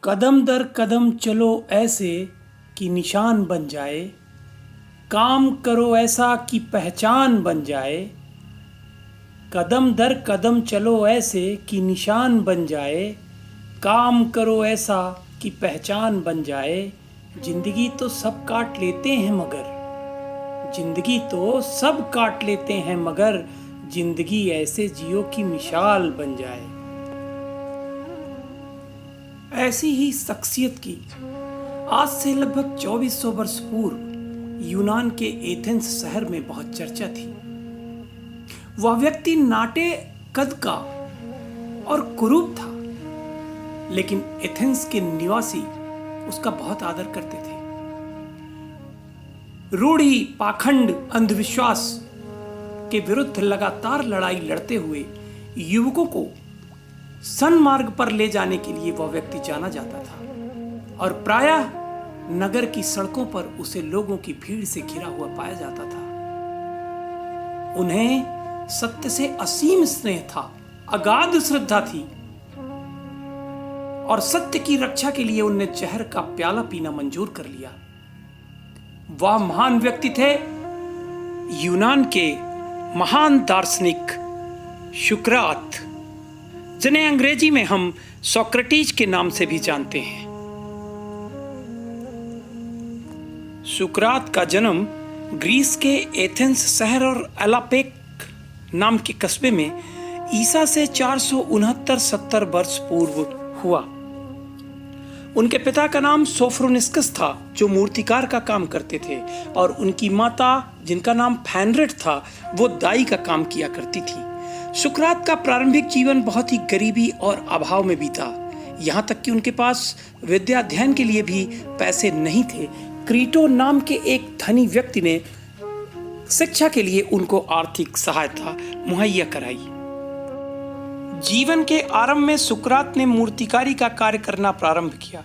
कदम दर कदम चलो ऐसे कि निशान बन जाए, काम करो ऐसा कि पहचान बन जाए। कदम दर कदम चलो ऐसे कि निशान बन जाए, काम करो ऐसा कि पहचान बन जाए। जिंदगी तो सब काट लेते हैं मगर, जिंदगी तो सब काट लेते हैं मगर, जिंदगी ऐसे जियो कि मिसाल बन जाए। ऐसी ही शख्सियत की आज से लगभग 2400 वर्ष पूर्व यूनान के एथेंस शहर में बहुत चर्चा थी। वह व्यक्ति नाटे कद का और कुरूप था, लेकिन एथेंस के निवासी उसका बहुत आदर करते थे। रूढ़ी, पाखंड, अंधविश्वास के विरुद्ध लगातार लड़ाई लड़ते हुए युवकों को सन्मार्ग पर ले जाने के लिए वह व्यक्ति जाना जाता था और प्रायः नगर की सड़कों पर उसे लोगों की भीड़ से घिरा हुआ पाया जाता था। उन्हें सत्य से असीम स्नेह था, अगाध श्रद्धा थी और सत्य की रक्षा के लिए उनने जहर का प्याला पीना मंजूर कर लिया। वह महान व्यक्ति थे यूनान के महान दार्शनिक सुकरात, जिन्हें अंग्रेजी में हम सोक्रेटिस के नाम से भी जानते हैं। सुकरात का जन्म ग्रीस के एथेंस शहर और एलापेक नाम के कस्बे में ईसा से 469-70 वर्ष पूर्व हुआ। उनके पिता का नाम सोफ्रोनिस्कस था, जो मूर्तिकार का काम करते थे, और उनकी माता, जिनका नाम फैनरेट था, वो दाई का काम किया करती थी। सुकरात का प्रारंभिक जीवन बहुत ही गरीबी और अभाव में बीता, यहाँ तक कि उनके पास विद्या अध्ययन के लिए भी पैसे नहीं थे। क्रीटो नाम के एक धनी व्यक्ति ने शिक्षा के लिए उनको आर्थिक सहायता मुहैया कराई। जीवन के आरंभ में सुकरात ने मूर्तिकारी का कार्य करना प्रारंभ किया,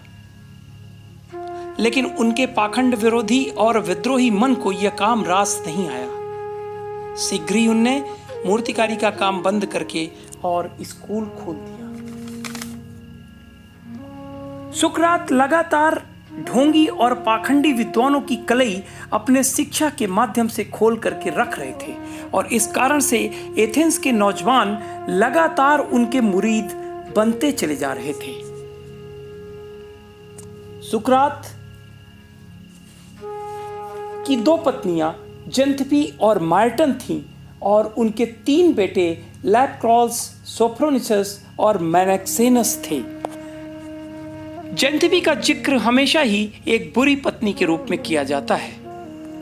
लेकिन उनके पाखंड विरोधी और विद्रोही मन को यह काम रास नहीं आया। शीघ्र ही उनने मूर्तिकारी का काम बंद करके और स्कूल खोल दिया। सुकरात लगातार ढोंगी और पाखंडी विद्वानों की कलई अपने शिक्षा के माध्यम से खोल करके रख रहे थे, और इस कारण से एथेंस के नौजवान लगातार उनके मुरीद बनते चले जा रहे थे। सुकरात की 2 पत्नियां जेंथपी और मार्टन थीं, और उनके 3 बेटे लैपक्रॉल्स, सोफ्रोनिसस और मैनेक्सेनस थे। जेंथपी का जिक्र हमेशा ही एक बुरी पत्नी के रूप में किया जाता है।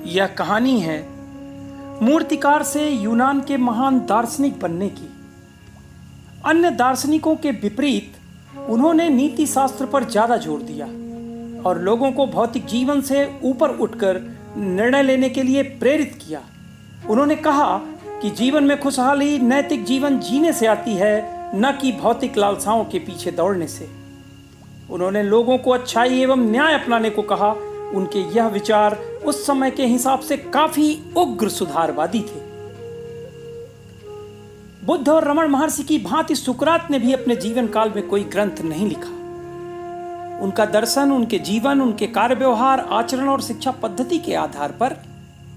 यह कहानी है मूर्तिकार से यूनान के महान दार्शनिक बनने की। अन्य दार्शनिकों के विपरीत उन्होंने नीति शास्त्र पर ज्यादा जोर दिया और लोगों को भौतिक जीवन से ऊपर उठकर निर्णय लेने के लिए प्रेरित किया। उन्होंने कहा कि जीवन में खुशहाली नैतिक जीवन जीने से आती है, न कि भौतिक लालसाओं के पीछे दौड़ने से। उन्होंने लोगों को अच्छाई एवं न्याय अपनाने को कहा। उनके यह विचार उस समय के हिसाब से काफी उग्र सुधारवादी थे। बुद्ध और रमण महर्षि की भांति सुकरात ने भी अपने जीवन काल में कोई ग्रंथ नहीं लिखा। उनका दर्शन उनके जीवन, उनके कार्य व्यवहार, आचरण और शिक्षा पद्धति के आधार पर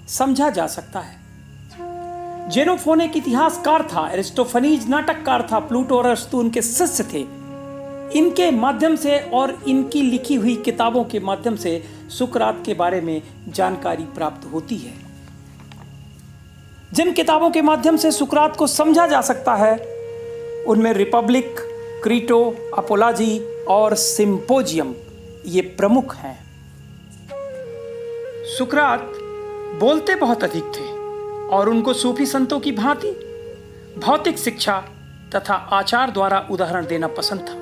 समझा जा सकता है। जेनोफोन एक इतिहासकार था, एरिस्टोफनीज नाटककार था, प्लूटो और अरस्तू उनके शिष्य थे। इनके माध्यम से और इनकी लिखी हुई किताबों के माध्यम से सुकरात के बारे में जानकारी प्राप्त होती है। जिन किताबों के माध्यम से सुकरात को समझा जा सकता है उनमें रिपब्लिक, क्रीटो, अपोलॉजी और सिम्पोजियम ये प्रमुख हैं। सुकरात बोलते बहुत अधिक थे और उनको सूफी संतों की भांति भौतिक शिक्षा तथा आचार द्वारा उदाहरण देना पसंद था।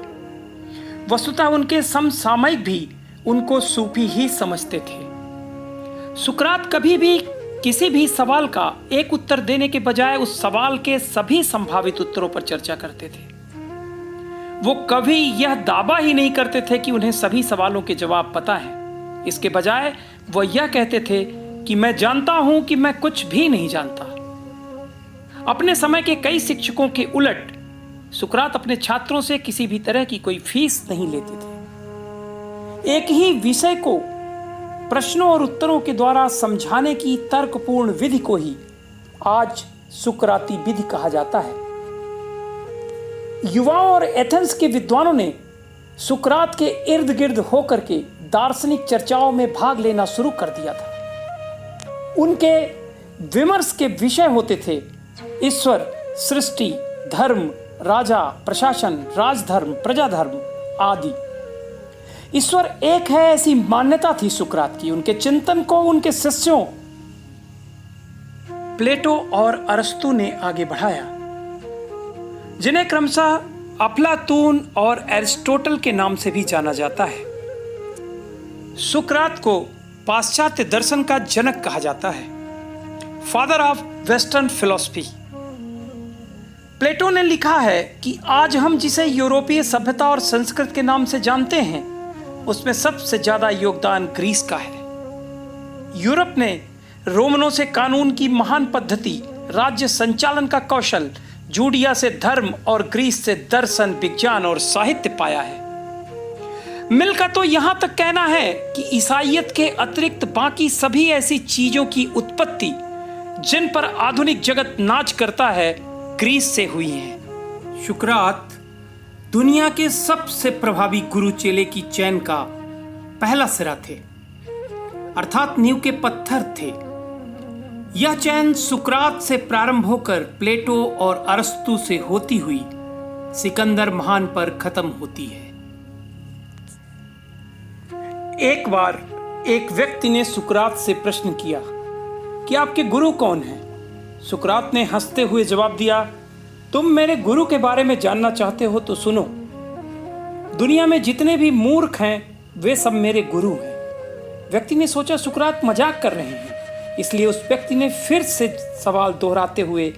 वस्तुतः उनके समसामयिक भी उनको सूफी ही समझते थे। सुकरात कभी भी किसी भी सवाल का एक उत्तर देने के बजाय उस सवाल के सभी संभावित उत्तरों पर चर्चा करते थे। वो कभी यह दावा ही नहीं करते थे कि उन्हें सभी सवालों के जवाब पता है। इसके बजाय वो यह कहते थे कि मैं जानता हूं कि मैं कुछ भी नहीं जानता। अपने समय के कई शिक्षकों के उलट सुकरात अपने छात्रों से किसी भी तरह की कोई फीस नहीं लेते थे। एक ही विषय को प्रश्नों और उत्तरों के द्वारा समझाने की तर्कपूर्ण विधि को ही आज सुकराती विधि कहा जाता है। युवाओं और एथेंस के विद्वानों ने सुकरात के इर्द गिर्द होकर के दार्शनिक चर्चाओं में भाग लेना शुरू कर दिया था। उनके विमर्श के विषय होते थे ईश्वर, सृष्टि, धर्म, राजा, प्रशासन, राजधर्म, प्रजाधर्म आदि। ईश्वर एक है ऐसी मान्यता थी सुकरात की। उनके चिंतन को उनके शिष्यों प्लेटो और अरस्तु ने आगे बढ़ाया, जिन्हें क्रमशः अफलातून और एरिस्टोटल के नाम से भी जाना जाता है। सुकरात को पाश्चात्य दर्शन का जनक कहा जाता है, फादर ऑफ वेस्टर्न फिलॉसफी। प्लेटो ने लिखा है कि आज हम जिसे यूरोपीय सभ्यता और संस्कृत के नाम से जानते हैं, उसमें सबसे ज्यादा योगदान ग्रीस का है। यूरोप ने रोमनों से कानून की महान पद्धति, राज्य संचालन का कौशल, जूडिया से धर्म और ग्रीस से दर्शन, विज्ञान और साहित्य पाया है। मिलकर तो यहां तक कहना है कि ईसाइयत के अतिरिक्त बाकी सभी ऐसी चीजों की उत्पत्ति जिन पर आधुनिक जगत नाच करता है, ग्रीस से हुई है। सुकरात दुनिया के सबसे प्रभावी गुरु चेले की चैन का पहला सिरा थे, अर्थात नींव के पत्थर थे। यह चैन सुकरात से प्रारंभ होकर प्लेटो और अरस्तु से होती हुई सिकंदर महान पर खत्म होती है। एक बार एक व्यक्ति ने सुकरात से प्रश्न किया कि आपके गुरु कौन हैं? सुकरात ने हंसते हुए जवाब दिया, तुम मेरे गुरु के बारे में जानना चाहते हो तो सुनो। दुनिया में जितने भी मूर्ख हैं वे सब मेरे गुरु हैं। व्यक्ति ने सोचा सुकरात मजाक कर रहे हैं, इसलिए उस व्यक्ति ने फिर से सवाल दोहराते हुए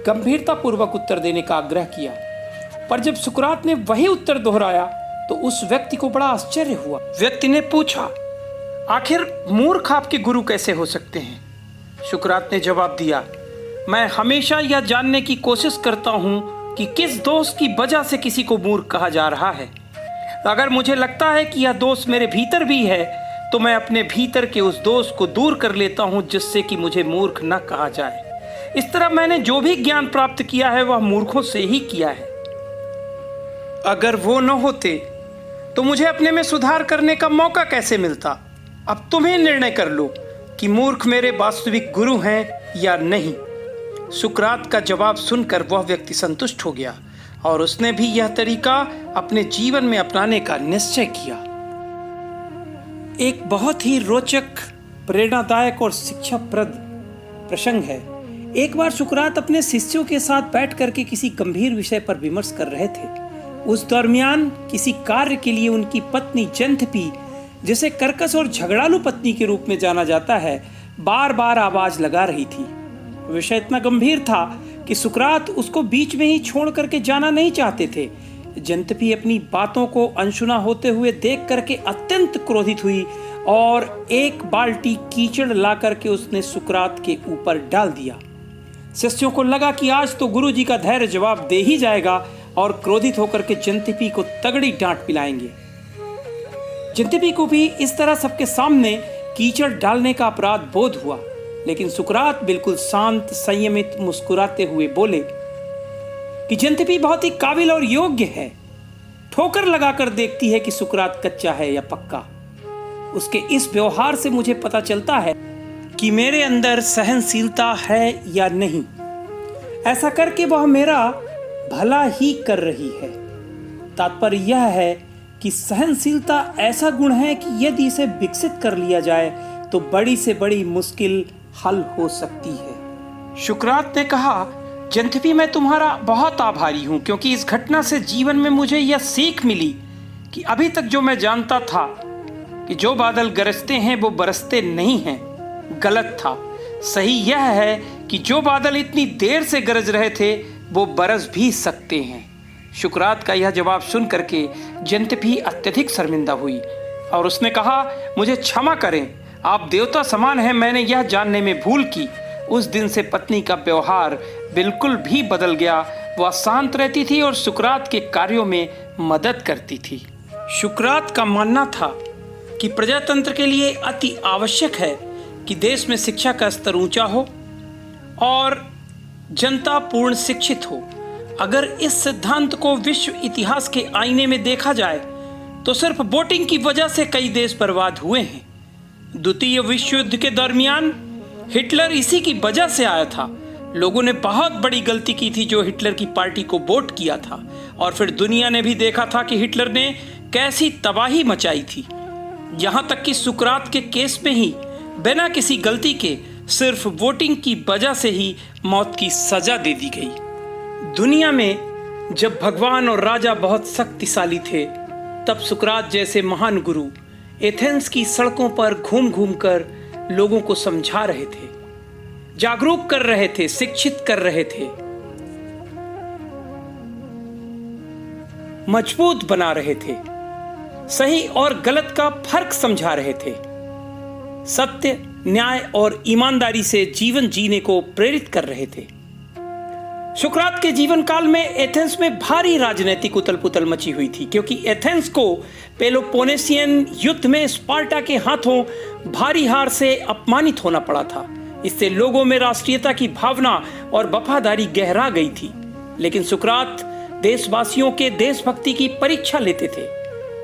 गंभीरतापूर्वक उत्तर देने का आग्रह किया। पर जब सुकरात ने वही उत्तर दोहराया तो उस व्यक्ति को बड़ा आश्चर्य हुआ। व्यक्ति ने पूछा, आखिर मूर्ख आपके गुरु कैसे हो सकते हैं? सुकरात ने जवाब दिया, मैं हमेशा यह जानने की कोशिश करता हूं कि किस दोष की वजह से किसी को मूर्ख कहा जा रहा है। अगर मुझे लगता है कि यह दोष मेरे भीतर भी है तो मैं अपने भीतर के उस दोष को दूर कर लेता हूं, जिससे कि मुझे मूर्ख न कहा जाए। इस तरह मैंने जो भी ज्ञान प्राप्त किया है वह मूर्खों से ही किया है। अगर वो न होते तो मुझे अपने में सुधार करने का मौका कैसे मिलता? अब तुम्हें निर्णय कर लो कि मूर्ख मेरे वास्तविक गुरु हैं या नहीं। सुकरात का जवाब सुनकर वह व्यक्ति संतुष्ट हो गया और उसने भी यह तरीका अपने जीवन में अपनाने का निश्चय किया। एक बहुत ही रोचक, प्रेरणादायक और शिक्षाप्रद प्रसंग है। एक बार सुकरात अपने शिष्यों के साथ बैठ करके किसी गंभीर विषय पर विमर्श कर रहे थे। उस दरमियान किसी कार्य के लिए उनकी पत्नी जेंथपी, जिसे कर्कश और झगड़ालू पत्नी के रूप में जाना जाता है, बार बार आवाज लगा रही थी। विषय इतना गंभीर था कि सुकरात उसको बीच में ही छोड़ करके जाना नहीं चाहते थे। जेंथपी अपनी बातों को अनसुना होते हुए देख करके अत्यंत क्रोधित हुई और एक बाल्टी कीचड़ ला करके उसने सुकरात के ऊपर डाल दिया। शिष्यों को लगा कि आज तो गुरुजी का धैर्य जवाब दे ही जाएगा और क्रोधित होकर के जेंथपी को तगड़ी डांट पिलाएंगे। जेंथपी को भी इस तरह सबके सामने कीचड़ डालने का अपराध बोध हुआ, लेकिन सुकरात बिल्कुल शांत, संयमित, मुस्कुराते हुए बोले कि जेंथपी बहुत ही काबिल और योग्य है। ठोकर लगाकर देखती है कि सुकरात कच्चा है या पक्का। उसके इस व्यवहार से मुझे पता चलता है कि मेरे अंदर सहनशीलता है या नहीं। ऐसा करके वह मेरा भला ही कर रही है। तात्पर्य यह है कि सहनशीलता ऐसा गुण है कि यदि इसे विकसित कर लिया जाए तो बड़ी से बड़ी मुश्किल हल हो सकती है। सुकरात ने कहा, जेंथपी मैं तुम्हारा बहुत आभारी हूं, क्योंकि इस घटना से जीवन में मुझे यह सीख मिली कि अभी तक जो मैं जानता था कि जो बादल गरजते हैं वो बरसते नहीं हैं, गलत था। सही यह है कि जो बादल इतनी देर से गरज रहे थे वो बरस भी सकते हैं। सुकरात का यह जवाब सुन करके जेंथपी अत्यधिक शर्मिंदा हुई और उसने कहा, मुझे क्षमा करें, आप देवता समान हैं, मैंने यह जानने में भूल की। उस दिन से पत्नी का व्यवहार बिल्कुल भी बदल गया। वह शांत रहती थी और सुकरात के कार्यों में मदद करती थी। सुकरात का मानना था कि प्रजातंत्र के लिए अति आवश्यक है कि देश में शिक्षा का स्तर ऊंचा हो और जनता पूर्ण शिक्षित हो। अगर इस सिद्धांत को विश्व इतिहास के आईने में देखा जाए तो सिर्फ वोटिंग की वजह से कई देश बर्बाद हुए हैं। द्वितीय विश्व युद्ध के दरमियान हिटलर इसी की वजह से आया था। लोगों ने बहुत बड़ी गलती की थी जो हिटलर की पार्टी को वोट किया था, और फिर दुनिया ने भी देखा था कि हिटलर ने कैसी तबाही मचाई थी। यहां तक कि सुकरात के केस में ही बिना किसी गलती के सिर्फ वोटिंग की वजह से ही मौत की सजा दे दी गई। दुनिया में जब भगवान और राजा बहुत शक्तिशाली थे, तब सुकरात जैसे महान गुरु एथेंस की सड़कों पर घूम घूम कर लोगों को समझा रहे थे, जागरूक कर रहे थे, शिक्षित कर रहे थे, मजबूत बना रहे थे, सही और गलत का फर्क समझा रहे थे, सत्य, न्याय और ईमानदारी से जीवन जीने को प्रेरित कर रहे थे। सुकरात के जीवन काल में एथेंस में भारी राजनीतिक उथल पुथल मची हुई थी, क्योंकि एथेंस को पेलोपोनेसियन युद्ध में स्पार्टा के हाथों भारी हार से अपमानित होना पड़ा था। इससे लोगों में राष्ट्रीयता की भावना और वफादारी गहरा गई थी। लेकिन सुकरात देशवासियों के देशभक्ति की परीक्षा लेते थे।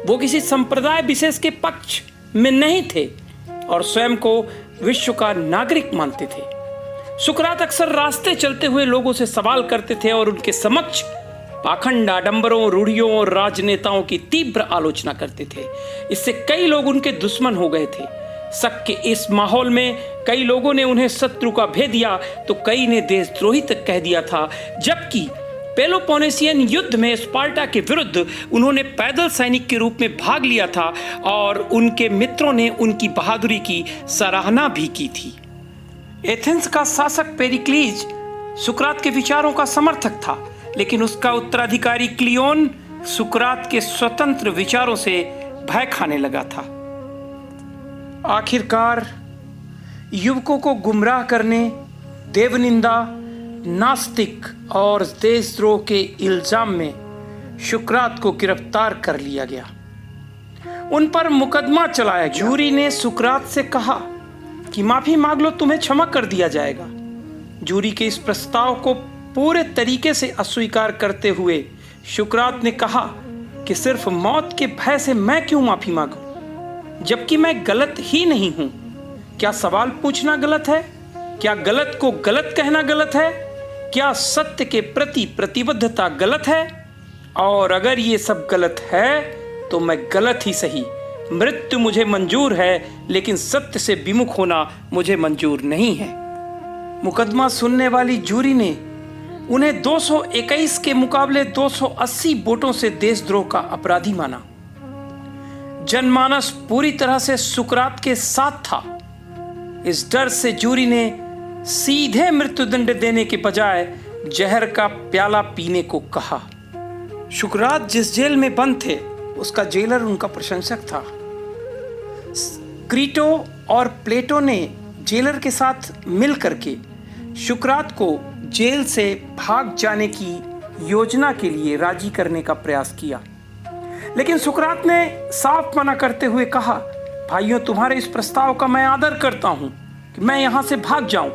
वो किसी संप्रदाय विशेष के पक्ष में नहीं थे और स्वयं को विश्व का नागरिक मानते थे। सुकरात अक्सर रास्ते चलते हुए लोगों से सवाल करते थे और उनके समक्ष पाखंड, आडंबरों, रूढ़ियों और राजनेताओं की तीव्र आलोचना करते थे। इससे कई लोग उनके दुश्मन हो गए थे। शक के इस माहौल में कई लोगों ने उन्हें शत्रु का भेद दिया तो कई ने देशद्रोही तक कह दिया था। जबकि पेलोपोनेसियन युद्ध में स्पार्टा के विरुद्ध उन्होंने पैदल सैनिक के रूप में भाग लिया था और उनके मित्रों ने उनकी बहादुरी की सराहना भी की थी। एथेंस का शासक पेरिक्लीज सुकरात के विचारों का समर्थक था, लेकिन उसका उत्तराधिकारी क्लियोन सुकरात के स्वतंत्र विचारों से भय खाने लगा था। आखिरकार युवकों को गुमराह करने, देवनिंदा, नास्तिक और देशद्रोह के इल्जाम में सुकरात को गिरफ्तार कर लिया गया। उन पर मुकदमा चलाया। जूरी ने सुकरात से कहा कि माफी मांग लो, तुम्हें क्षमा कर दिया जाएगा। जूरी के इस प्रस्ताव को पूरे तरीके से अस्वीकार करते हुए सुकरात ने कहा कि सिर्फ मौत के भय से मैं क्यों माफी मांगूं, जबकि मैं गलत ही नहीं हूं। क्या सवाल पूछना गलत है? क्या गलत को गलत कहना गलत है? क्या सत्य के प्रति प्रतिबद्धता गलत है? और अगर ये सब गलत है तो मैं गलत ही सही। मृत्यु मुझे मंजूर है, लेकिन सत्य से विमुख होना मुझे मंजूर नहीं है। मुकदमा सुनने वाली जूरी ने उन्हें 221 के मुकाबले 280 वोटों से देशद्रोह का अपराधी माना। जनमानस पूरी तरह से सुकरात के साथ था। इस डर से जूरी ने सीधे मृत्युदंड देने के बजाय जहर का प्याला पीने को कहा। सुकरात जिस जेल में बंद थे उसका जेलर उनका प्रशंसक था। क्रीटो और प्लेटो ने जेलर के साथ मिल करके सुकरात को जेल से भाग जाने की योजना के लिए राजी करने का प्रयास किया, लेकिन सुकरात ने साफ मना करते हुए कहा, भाइयों, तुम्हारे इस प्रस्ताव का मैं आदर करता हूं कि मैं यहां से भाग जाऊं।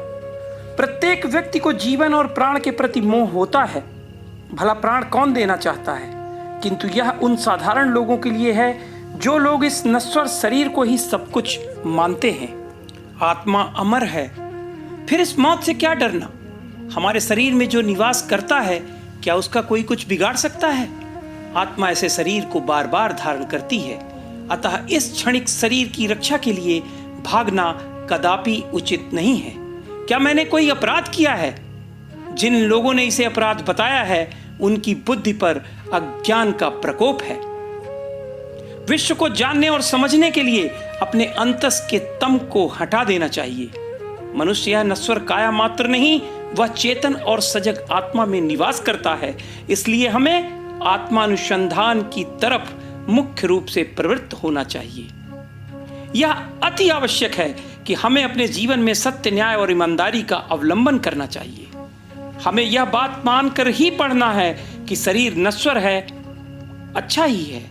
प्रत्येक व्यक्ति को जीवन और प्राण के प्रति मोह होता है। भला प्राण कौन देना चाहता है, किंतु यह उन साधारण लोगों के लिए है जो लोग इस नश्वर शरीर को ही सब कुछ मानते हैं। आत्मा अमर है, फिर इस मौत से क्या डरना? हमारे शरीर में जो निवास करता है, क्या उसका कोई कुछ बिगाड़ सकता है? आत्मा ऐसे शरीर को बार बार धारण करती है, अतः इस क्षणिक शरीर की रक्षा के लिए भागना कदापि उचित नहीं है। क्या मैंने कोई अपराध किया है? जिन लोगों ने इसे अपराध बताया है उनकी बुद्धि पर अज्ञान का प्रकोप है। विश्व को जानने और समझने के लिए अपने अंतस के तम को हटा देना चाहिए। मनुष्य यह नश्वर काया मात्र नहीं, वह चेतन और सजग आत्मा में निवास करता है। इसलिए हमें आत्मानुसंधान की तरफ मुख्य रूप से प्रवृत्त होना चाहिए। यह अति आवश्यक है कि हमें अपने जीवन में सत्य, न्याय और ईमानदारी का अवलंबन करना चाहिए। हमें यह बात मानकर ही पढ़ना है कि शरीर नश्वर है, अच्छा ही है,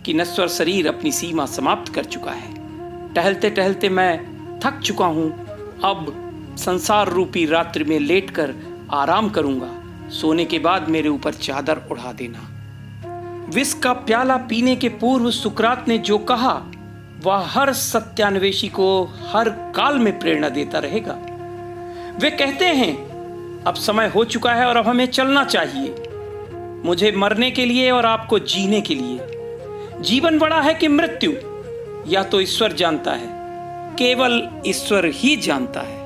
कि नश्वर शरीर अपनी सीमा समाप्त कर चुका है। टहलते टहलते मैं थक चुका हूँ। अब संसार रूपी रात्रि में लेटकर आराम करूंगा। सोने के बाद मेरे ऊपर चादर उड़ा देना। विष का प्याला पीने के पूर्व सुकरात ने जो कहा वह हर सत्यान्वेषी को हर काल में प्रेरणा देता रहेगा। वे कहते हैं अब समय हो चुका है और अब हमें चलना चाहिए, मुझे मरने के लिए और आपको जीने के लिए। जीवन बड़ा है कि मृत्यु, यह तो ईश्वर जानता है, केवल ईश्वर ही जानता है।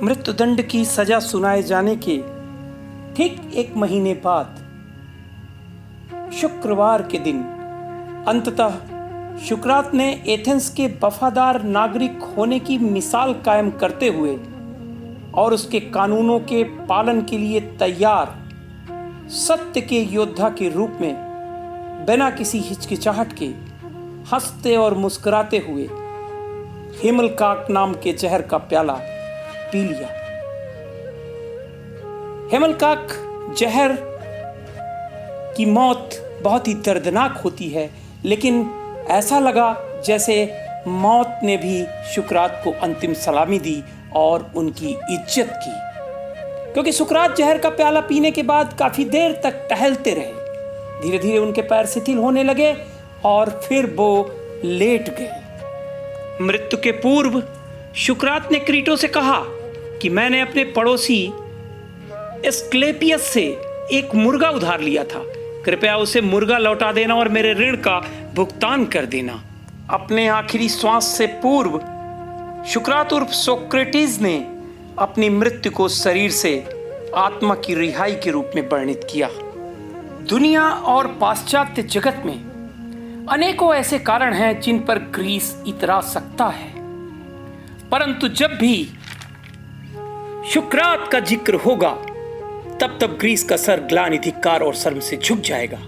मृत्युदंड की सजा सुनाए जाने के ठीक 1 महीने बाद शुक्रवार के दिन अंततः सुकरात ने एथेंस के वफादार नागरिक होने की मिसाल कायम करते हुए और उसके कानूनों के पालन के लिए तैयार सत्य के योद्धा के रूप में बिना किसी हिचकिचाहट के हंसते और मुस्कुराते हुए हिमलकाक नाम के जहर का प्याला पी लिया। हिमलकाक जहर की मौत बहुत ही दर्दनाक होती है, लेकिन ऐसा लगा जैसे मौत ने भी सुकरात को अंतिम सलामी दी और उनकी इज्जत की, क्योंकि सुकरात जहर का प्याला पीने के बाद काफी देर तक टहलते रहे। धीरे धीरे उनके पैर शिथिल होने लगे और फिर वो लेट गए। मृत्यु के पूर्व सुकरात ने क्रीटो से कहा कि मैंने अपने पड़ोसी एस्क्लेपियस से एक मुर्गा उधार लिया था, कृपया उसे मुर्गा लौटा देना और मेरे ऋण का भुगतान कर देना। अपने आखिरी श्वास से पूर्व सुकरात उर्फ सोक्रेटिस ने अपनी मृत्यु को शरीर से आत्मा की रिहाई के रूप में वर्णित किया। दुनिया और पाश्चात्य जगत में अनेकों ऐसे कारण हैं जिन पर ग्रीस इतरा सकता है, परंतु जब भी सुकरात का जिक्र होगा तब ग्रीस का सर ग्लानि, धिक्कार और शर्म से झुक जाएगा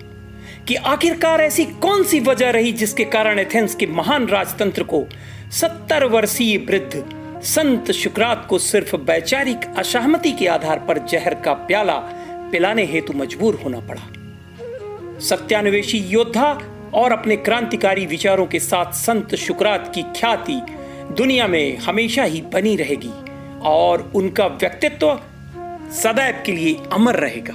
कि आखिरकार ऐसी कौन सी वजह रही जिसके कारण एथेंस के महान राजतंत्र को 70 वर्षीय वृद्ध संत सुकरात को सिर्फ वैचारिक असहमति के आधार पर जहर का प्याला पिलाने हेतु मजबूर होना पड़ा। सत्यान्वेषी योद्धा और अपने क्रांतिकारी विचारों के साथ संत सुकरात की ख्याति दुनिया में हमेशा ही बनी रहेगी और उनका व्यक्तित्व सदैव के लिए अमर रहेगा।